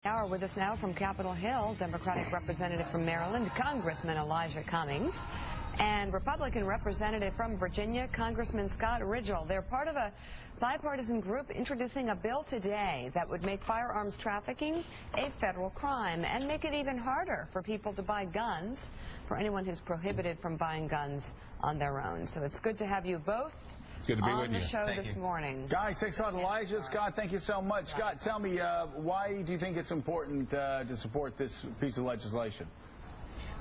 Hour with us now from Capitol Hill, Democratic Representative from Maryland, Congressman Elijah Cummings, and Republican Representative from Virginia, Congressman Scott Rigell. They're part of a bipartisan group introducing a bill today that would make firearms trafficking a federal crime and make it even harder for people to buy guns for anyone who's prohibited from buying guns on their own. So it's good to have you both. Good to be on with the you. show this morning. Guys, thanks a lot, Elijah. Scott, thank you so much. Scott, tell me, why do you think it's important to support this piece of legislation?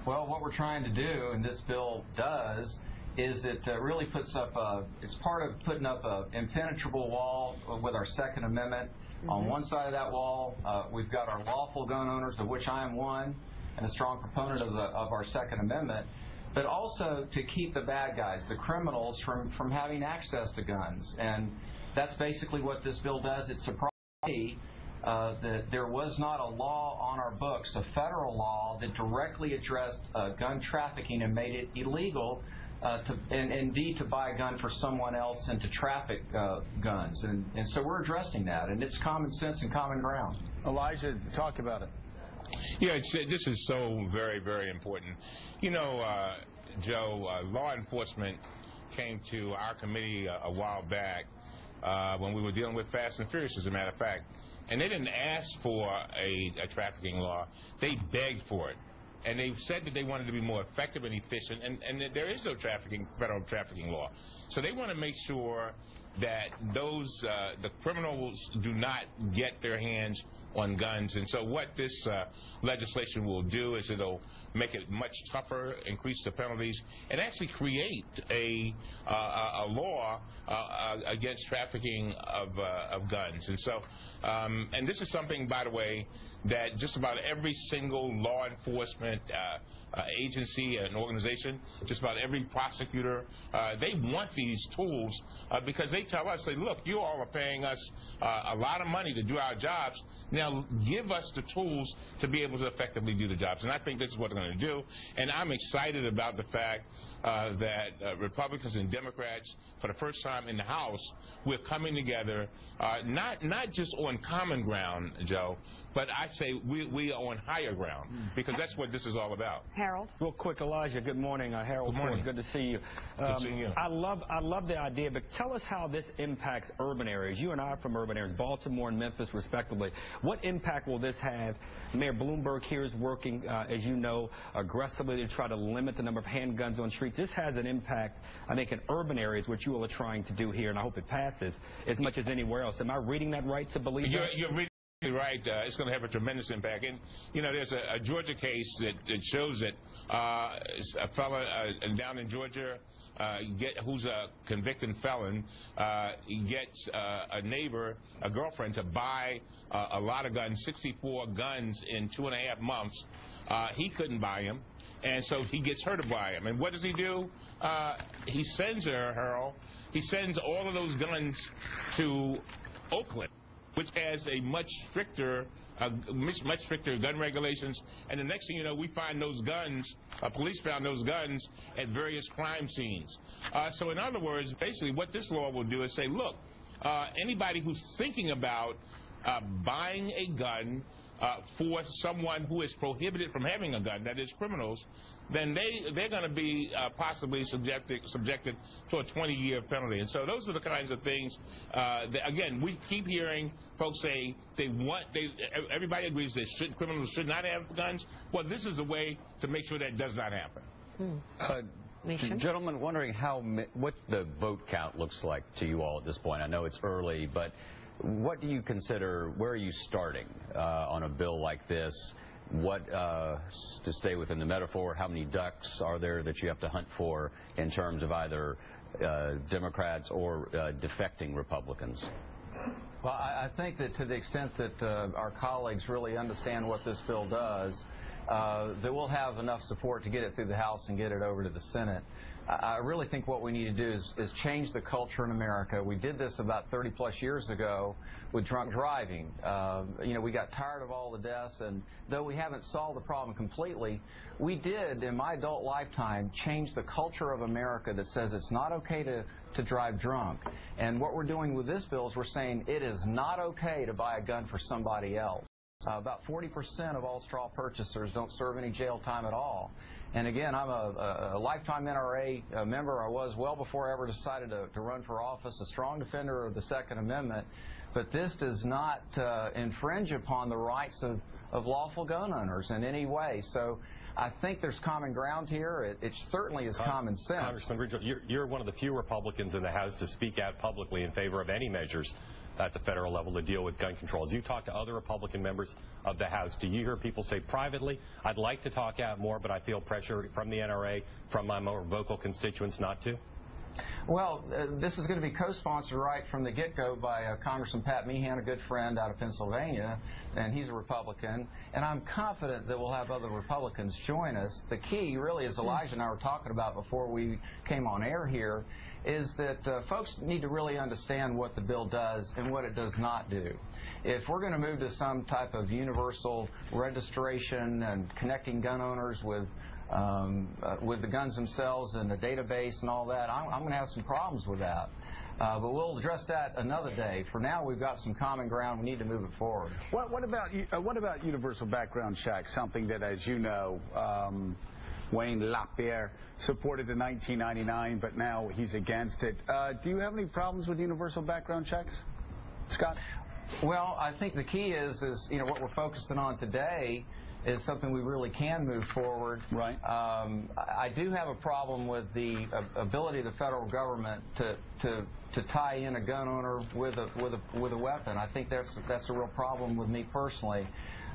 Well, what we're trying to do, and this bill does, is it really puts up it's part of putting up an impenetrable wall with our Second Amendment. On one side of that wall, we've got our lawful gun owners, of which I am one, and a strong proponent of our Second Amendment, but also to keep the bad guys, the criminals, from having access to guns. And that's basically what this bill does. It surprised me that there was not a law on our books, a federal law, that directly addressed gun trafficking and made it illegal and indeed to buy a gun for someone else and to traffic guns. And so we're addressing that, and it's common sense and common ground. Elijah, talk about it. Yeah, this is so very, very important. You know, Joe, law enforcement came to our committee a while back when we were dealing with Fast and Furious, as a matter of fact, and they didn't ask for a trafficking law. They begged for it. And they said that they wanted to be more effective and efficient, and that there is no federal trafficking law. So they want to make sure that the criminals do not get their hands on guns. And so what this legislation will do is it'll make it much tougher, increase the penalties, and actually create a law against trafficking of guns. And so, and this is something, by the way, that just about every single law enforcement agency and organization, just about every prosecutor, they want these tools because they tell us, say, look, you all are paying us a lot of money to do our jobs. Now give us the tools to be able to effectively do the jobs. And I think this is what they're going to do. And I'm excited about the fact that Republicans and Democrats, for the first time in the House, we're coming together, not just on common ground, Joe, but I say we are on higher ground, because that's what this is all about. Harold? Real quick, Elijah, good morning. Harold, good morning. Good to see you. Good seeing you. I love the idea, but tell us how this impacts urban areas. You and I are from urban areas, Baltimore and Memphis, respectively. What impact will this have? Mayor Bloomberg here is working, as you know, aggressively to try to limit the number of handguns on streets. This has an impact, I think, in urban areas, which you all are trying to do here, and I hope it passes, as much as anywhere else. Am I reading that right to believe that? You're reading right. It's going to have a tremendous impact. And, you know, there's a Georgia case that shows that a fella down in Georgia who's a convicted felon gets a neighbor, a girlfriend, to buy a lot of guns, 64 guns in 2.5 months. He couldn't buy them, and so he gets her to buy them. And what does he do? He sends her, Harold, he sends all of those guns to Oakland, which has a much stricter gun regulations. And the next thing you know, we find those guns, police found those guns at various crime scenes. So in other words, basically what this law will do is say, look, anybody who's thinking about buying a gun for someone who is prohibited from having a gun, that is criminals, then they're going to be possibly subjected to a 20-year penalty. And so those are the kinds of things that, again, we keep hearing folks say everybody agrees that criminals should not have guns. Well, this is a way to make sure that does not happen. Gentlemen, wondering what the vote count looks like to you all at this point. I know it's early, but what do you consider, where are you starting on a bill like this? What, to stay within the metaphor, how many ducks are there that you have to hunt for in terms of either Democrats or defecting Republicans? Well, I think that to the extent that our colleagues really understand what this bill does, that we'll have enough support to get it through the House and get it over to the Senate. I really think what we need to do is change the culture in America. We did this about 30-plus years ago with drunk driving. You know, we got tired of all the deaths, and though we haven't solved the problem completely, we did, in my adult lifetime, change the culture of America that says it's not okay to drive drunk. And what we're doing with this bill is we're saying it is not okay to buy a gun for somebody else. About 40% of all straw purchasers don't serve any jail time at all. And again, I'm a lifetime NRA member. I was well before I ever decided to run for office, a strong defender of the Second Amendment. But this does not infringe upon the rights of lawful gun owners in any way. So I think there's common ground here. It certainly is common sense. Congressman Rigell, you're one of the few Republicans in the House to speak out publicly in favor of any measures at the federal level to deal with gun control. As you talk to other Republican members of the House, do you hear people say privately, I'd like to talk out more, but I feel pressure from the NRA, from my more vocal constituents not to? Well, this is going to be co-sponsored right from the get-go by Congressman Pat Meehan, a good friend out of Pennsylvania, and he's a Republican. And I'm confident that we'll have other Republicans join us. The key, really, as Elijah and I were talking about before we came on air here, is that folks need to really understand what the bill does and what it does not do. If we're going to move to some type of universal registration and connecting gun owners with the guns themselves and the database and all that, I'm going to have some problems with that. But we'll address that another day. For now, we've got some common ground. We need to move it forward. What about universal background checks, something that, as you know, Wayne LaPierre supported in 1999, but now he's against it. Do you have any problems with universal background checks, Scott? Well, I think the key is what we're focusing on today is something we really can move forward. Right. I do have a problem with the ability of the federal government to tie in a gun owner with a weapon. I think that's a real problem with me personally.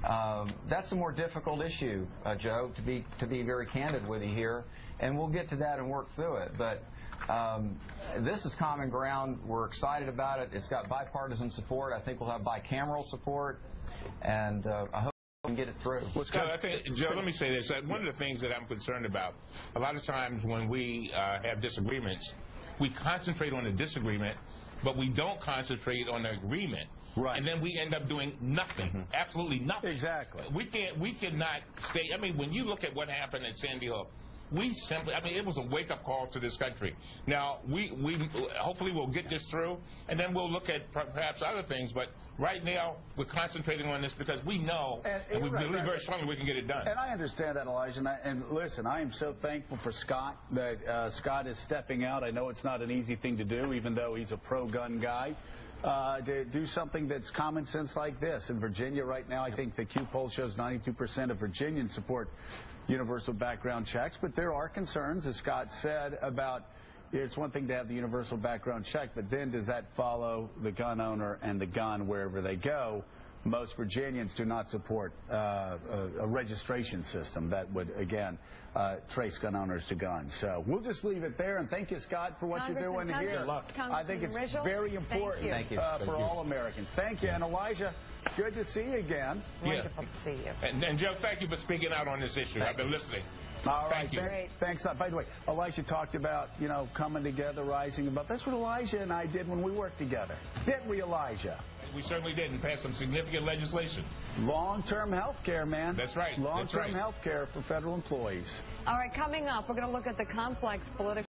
That's a more difficult issue, Joe, to be very candid with you here, and we'll get to that and work through it. But this is common ground. We're excited about it. It's got bipartisan support. I think we'll have bicameral support, and I hope we can get it through. Well, Joe, let me say this. One of the things that I'm concerned about, a lot of times when we have disagreements, we concentrate on the disagreement, but we don't concentrate on the agreement. Right. And then we end up doing nothing, absolutely nothing. Exactly. We cannot stay. I mean, when you look at what happened at Sandy Hook, it was a wake-up call to this country. Now, we hopefully we'll get this through, and then we'll look at perhaps other things. But right now, we're concentrating on this because we know, and we believe very strongly we can get it done. And I understand that, Elijah. And listen, I am so thankful for Scott, that Scott is stepping out. I know it's not an easy thing to do, even though he's a pro-gun guy. To do something that's common sense like this. In Virginia right now, I think the Q poll shows 92% of Virginians support universal background checks, but there are concerns, as Scott said, about it's one thing to have the universal background check, but then does that follow the gun owner and the gun wherever they go? Most Virginians do not support a registration system that would, again, trace gun owners to guns. So we'll just leave it there, and thank you, Scott, for what you're doing here. I think it's very important for all Americans. Thank you. And Elijah, good to see you again. Wonderful to see you. And Joe, thank you for speaking out on this issue. I've been listening. All right. Thank you. Thanks. By the way, Elijah talked about, coming together, rising above. That's what Elijah and I did when we worked together. Didn't we, Elijah? We certainly did, and passed some significant legislation. Long-term health care, man. That's right. Long-term health care for federal employees. All right, coming up, we're going to look at the complex political